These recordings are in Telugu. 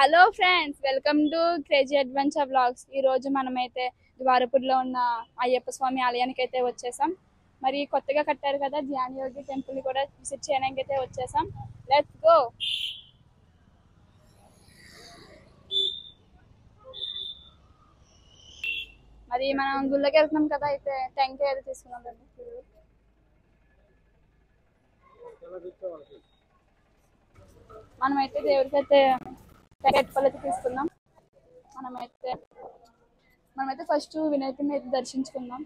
Hello friends, welcome to crazy adventure vlogs. ఈ రోజు మనమైతే ద్వారపూర్లో ఉన్న అయ్యప్ప స్వామి ఆలయానికి అయితే వచ్చేసాం. మరి కొత్తగా కట్టారు కదా ధ్యాన యోగి టెంపుల్ ని కూడా విజిట్ చేయడానికి అయితే వచ్చేసాం. Let's go. మరి మనం గుళ్ళకి వెళ్తున్నాం కదా, అయితే టెంకాయ అయితే తీసుకున్నాం కదా. మనమైతే దేవుడికి అయితే టెంకాయ అయితే తీసుకున్నాం. మనమైతే ఫస్ట్ వినాయకుడిని అయితే దర్శించుకున్నాం.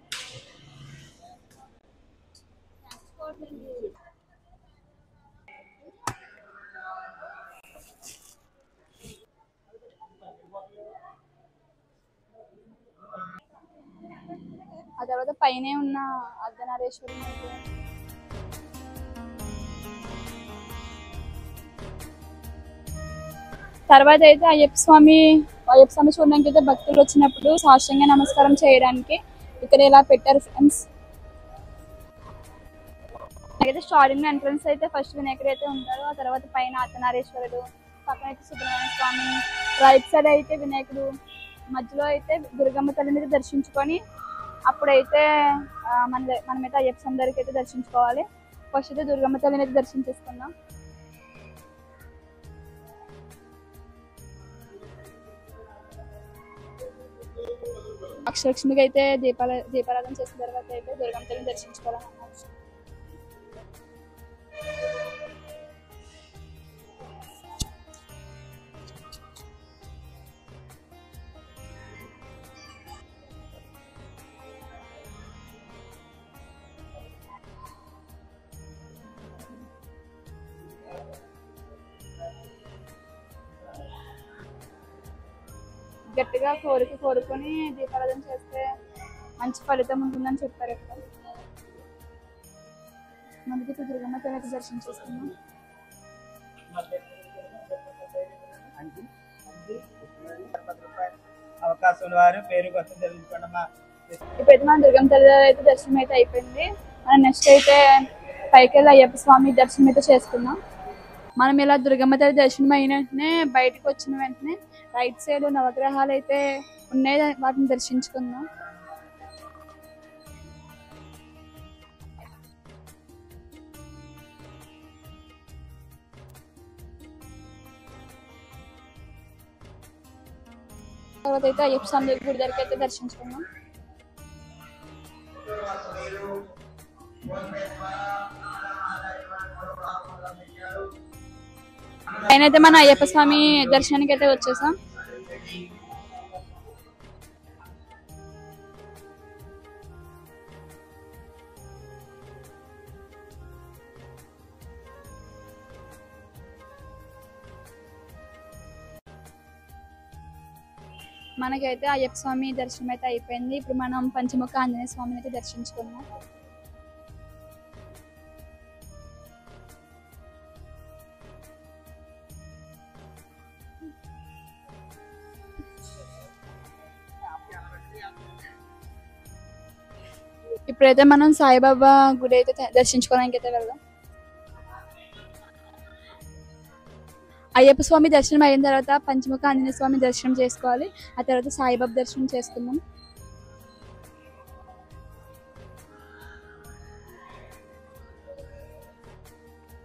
ఆ తర్వాత పైనే ఉన్న అర్ధనారీశ్వరుని తర్వాత అయితే అయ్యప్ప స్వామి చూడడానికి అయితే భక్తులు వచ్చినప్పుడు సాష్టాంగ నమస్కారం చేయడానికి ఇక్కడ ఇలా పెట్టారు ఫ్రెండ్స్. అయితే స్టార్టింగ్ ఎంట్రన్స్ అయితే ఫస్ట్ వినాయకుడు అయితే ఉంటారు. ఆ తర్వాత పైన అర్ధనారీశ్వరుడు, పక్కన అయితే సుబ్రహ్మణ్య స్వామి, రైట్ సైడ్ అయితే వినాయకుడు, మధ్యలో అయితే దుర్గమ్మ తల్లిని అయితే దర్శించుకొని అప్పుడైతే మనమైతే అయ్యప్ప స్వామి దగ్గరికి అయితే దర్శించుకోవాలి. ఫస్ట్ అయితే దుర్గమ్మ తల్లిని అయితే దర్శించేసుకుందాం. అక్షలక్ష్మికి అయితే దీపారాధన చేసిన తర్వాత అయితే దుర్గమ్మ తల్లిని దర్శించుకోవాలన్నమాట. గట్టిగా కోరుకొని దీపారాధన చేస్తే మంచి ఫలితం ఉంటుందని చెప్పారు ఇక్కడ. మనకి దుర్గమ్మ తల్లి దర్శనం చేసుకున్నాం. ఇప్పుడైతే మన దుర్గమ్మ తల్లి అయితే దర్శనం అయితే అయిపోయింది. మనం నెక్స్ట్ అయితే పైకి వెళ్ళి అయ్యప్ప స్వామి దర్శనం అయితే చేసుకున్నాం. మనం ఇలా దుర్గమ్మ తల్లి దర్శనం అయిన వెంటనే బయటకు వచ్చిన వెంటనే రైట్ సైడ్ నవగ్రహాలు అయితే ఉన్నాయి, వాటిని దర్శించుకుందాం. తర్వాత అయితే అయ్యప్ప స్వామి గుడి దగ్గరికి అయితే దర్శించుకున్నాం. అయినైతే మన అయ్యప్ప స్వామి దర్శనానికి అయితే వచ్చేసాం. మనకైతే అయ్యప్ప స్వామి దర్శనం అయితే అయిపోయింది. ఇప్పుడు మనం పంచముఖ ఆంజనేయ స్వామిని అయితే దర్శించుకున్నాం. ఇప్పుడైతే మనం సాయిబాబా గుడి అయితే దర్శించుకోవడానికి అయితే వెళ్దాం. అయ్యప్ప స్వామి దర్శనం అయిన తర్వాత పంచముఖ ఆంజనేయ స్వామి దర్శనం చేసుకోవాలి. ఆ తర్వాత సాయిబాబా దర్శనం చేసుకుందాం.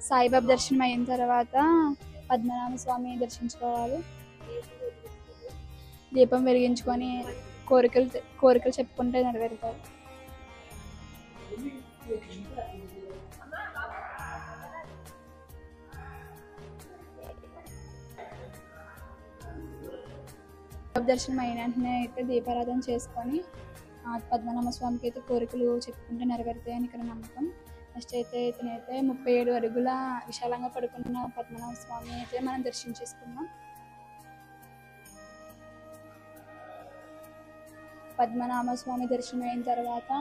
సాయిబాబా దర్శనం అయిన తర్వాత పద్మనాభ స్వామి దర్శించుకోవాలి. దీపం వెలిగించుకొని కోరికలు చెప్పుకుంటే నెరవేరుతారు. దర్శనం అయిన వెంటనే అయితే దీపారాధన చేసుకొని పద్మనాభ స్వామికి అయితే కోరికలు చెప్పుకుంటే నెరవేరుతాయని ఇక్కడ నమ్మకం. నెక్స్ట్ అయితే ఇతనైతే 37 అడుగుల విశాలంగా పడుకున్న పద్మనాభ స్వామి అయితే మనం దర్శించేసుకున్నాం. పద్మనాభ స్వామి దర్శనం అయిన తర్వాత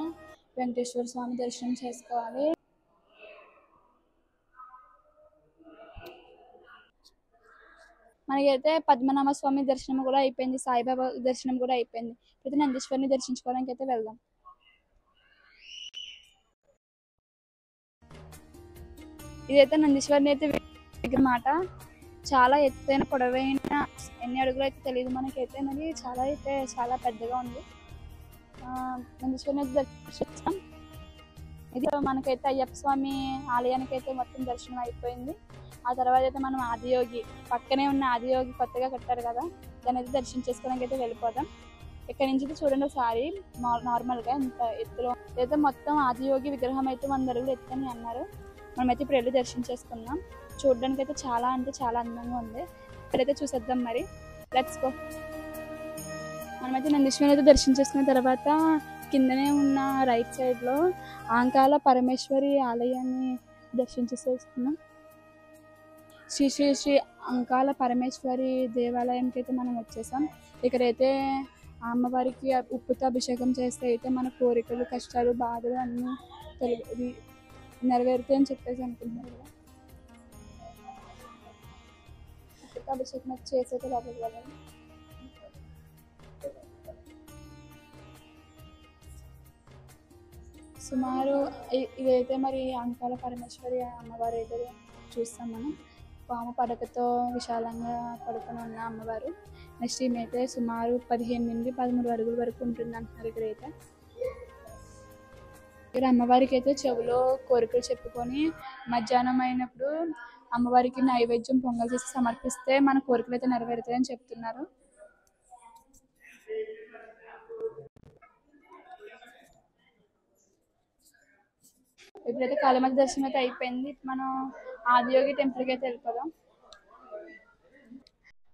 వెంకటేశ్వర స్వామి దర్శనం చేసుకోవాలి. మనకైతే పద్మనాభ స్వామి దర్శనం కూడా అయిపోయింది, సాయిబాబా దర్శనం కూడా అయిపోయింది. అయితే నందీశ్వరిని దర్శించుకోవడానికి అయితే వెళ్దాం. ఇదైతే నందీశ్వరిని అయితే మాట చాలా ఎత్తైన పొడవైన ఎన్ని అడుగులు అయితే తెలియదు మనకైతే, మరి చాలా పెద్దగా ఉంది. నందీశ్వరుని దర్శించాం. ఇది మనకైతే అయ్యప్ప స్వామి ఆలయానికి అయితే మొత్తం దర్శనం అయిపోయింది. ఆ తర్వాత అయితే మనం ఆదియోగి పక్కనే ఉన్న ఆదియోగి కొత్తగా కట్టారు కదా, దాన్ని అయితే దర్శించేసుకోవడానికి అయితే వెళ్ళిపోదాం. ఇక్కడ నుంచి చూడండి ఒకసారి నార్మల్గా ఇంత ఎత్తులో అయితే మొత్తం ఆదియోగి విగ్రహం అయితే 100 అడుగులు ఎత్తని అన్నారు. మనమైతే ఇప్పుడు వెళ్ళి దర్శించేసుకున్నాం. చూడడానికి అయితే చాలా అందంగా ఉంది. ఇక్కడైతే చూసేద్దాం, మరి లెట్స్ గో. మనమైతే నందీశ్వరుని అయితే దర్శించేసుకున్న తర్వాత కిందనే ఉన్న రైట్ సైడ్లో ఆంకాల పరమేశ్వరి ఆలయాన్ని దర్శించేసుకున్నాం. శ్రీ శ్రీ శ్రీ అంకాల పరమేశ్వరి దేవాలయానికి అయితే మనం వచ్చేసాం. ఇక్కడైతే అమ్మవారికి ఉప్పుతో అభిషేకం చేస్తే అయితే మన కోరికలు, కష్టాలు, బాధలు అన్నీ నెరవేరుతాయని చెప్పేసి అనుకుంటున్నారు కదా. ఉప్పుతో అభిషేకం చేసైతే లోపలికి వెళ్ళాలి. సుమారు ఇదైతే మరి అంకాల పరమేశ్వరి అమ్మవారు అయితే చూస్తాం మనం. పాము పడకతో విశాలంగా పడుకొని ఉన్న అమ్మవారు. నెక్స్ట్ ఈమెయితే సుమారు 15 నుండి 13 అడుగుల వరకు ఉంటుంది అంటున్నారు. ఇక్కడైతే ఇక్కడ అమ్మవారికి అయితే చెవులో కోరికలు చెప్పుకొని మధ్యాహ్నం అయినప్పుడు అమ్మవారికి నైవేద్యం పొంగల్ చేసి సమర్పిస్తే మన కోరికలు అయితే నెరవేరుతాయని చెప్తున్నారు. ఇప్పుడైతే కాళీమాత దర్శనం అయితే అయిపోయింది. మనం ఆదియోగి టెంపుల్కి అయితే వెళ్ళిపోదాం.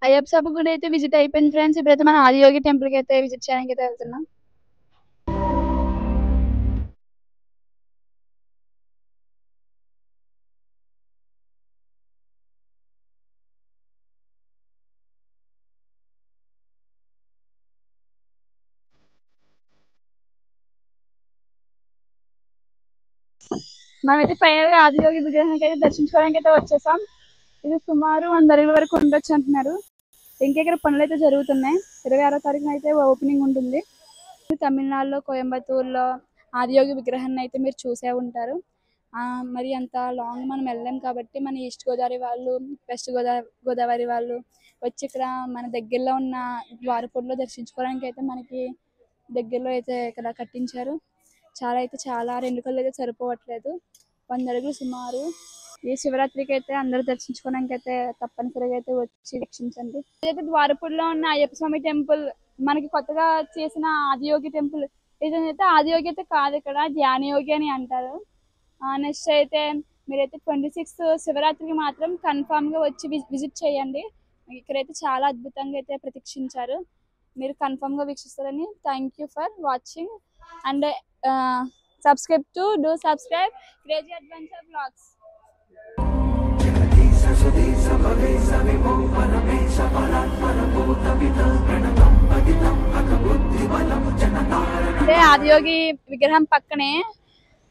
అయ్యప్ప స్వామి గుడి అయితే విజిట్ అయిపోయింది ఫ్రెండ్స్. ఇప్పుడైతే మనం ఆదియోగి టెంపుల్కి అయితే విజిట్ చేయడానికి అయితే వెళ్తున్నాం. మనమైతే ఫైనల్గా ఆదియోగి విగ్రహానికి అయితే దర్శించుకోవడానికి అయితే వచ్చేసాం. ఇది సుమారు 100 అడుగుల వరకు ఉండొచ్చు అంటున్నారు. ఇంకా ఇక్కడ పనులు అయితే జరుగుతున్నాయి. 26వ తారీఖున అయితే ఓపెనింగ్ ఉంటుంది. తమిళనాడులో కోయంబత్తూరులో ఆదియోగి విగ్రహాన్ని అయితే మీరు చూసే ఉంటారు. మరి అంత లాంగ్ మనం వెళ్ళలేం కాబట్టి మన ఈస్ట్ గోదావరి వాళ్ళు, వెస్ట్ గోదావరి వాళ్ళు వచ్చి ఇక్కడ మన దగ్గరలో ఉన్న ద్వారపూడిలో దర్శించుకోవడానికి అయితే మనకి దగ్గరలో అయితే ఇక్కడ కట్టించారు. చాలా 2 కళ్ళు అయితే సరిపోవట్లేదు. 100 అడుగులు సుమారు. ఈ శివరాత్రికి అయితే అందరూ దర్శించుకోవడానికి అయితే తప్పనిసరిగా అయితే వచ్చి వీక్షించండి. ఇదైతే ద్వారపూడిలో ఉన్న అయ్యప్ప స్వామి టెంపుల్. మనకి కొత్తగా చేసిన ఆదియోగి టెంపుల్. ఇదైతే ఆదియోగి అయితే కాదు, ఇక్కడ ధ్యానయోగి అని అంటారు. నెక్స్ట్ అయితే మీరైతే 26th శివరాత్రికి మాత్రం కన్ఫామ్ గా వచ్చి విజిట్ చేయండి. ఇక్కడైతే చాలా అద్భుతంగా అయితే ప్రతీక్షించారు. మీరు కన్ఫామ్ గా వీక్షిస్తారని. Thank you for watching and subscribe Crazy Adventure Vlogs. అంటే ఆదియోగి విగ్రహం పక్కనే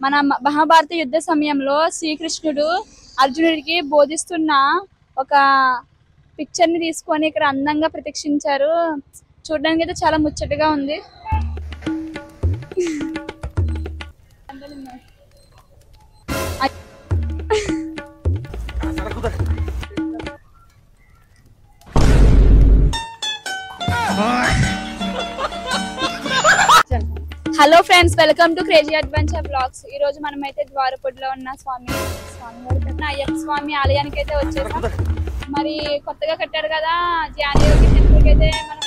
మన మహాభారత యుద్ధ సమయంలో శ్రీకృష్ణుడు అర్జునుడికి బోధిస్తున్న ఒక పిక్చర్ ని తీసుకొని ఇక్కడ అందంగా ప్రతీక్షించారు. చూడడానికి అయితే చాలా ముచ్చటగా ఉంది. Hello friends, welcome to crazy adventure blogs. ఈ రోజు మనమైతే ద్వారపూడిలో ఉన్న అయ్యప్ప స్వామి ఆలయానికి అయితే వచ్చేసాం. మరి కొత్తగా కట్టారు కదా ధ్యానయోగి టెంపుల్ కి అయితే మనం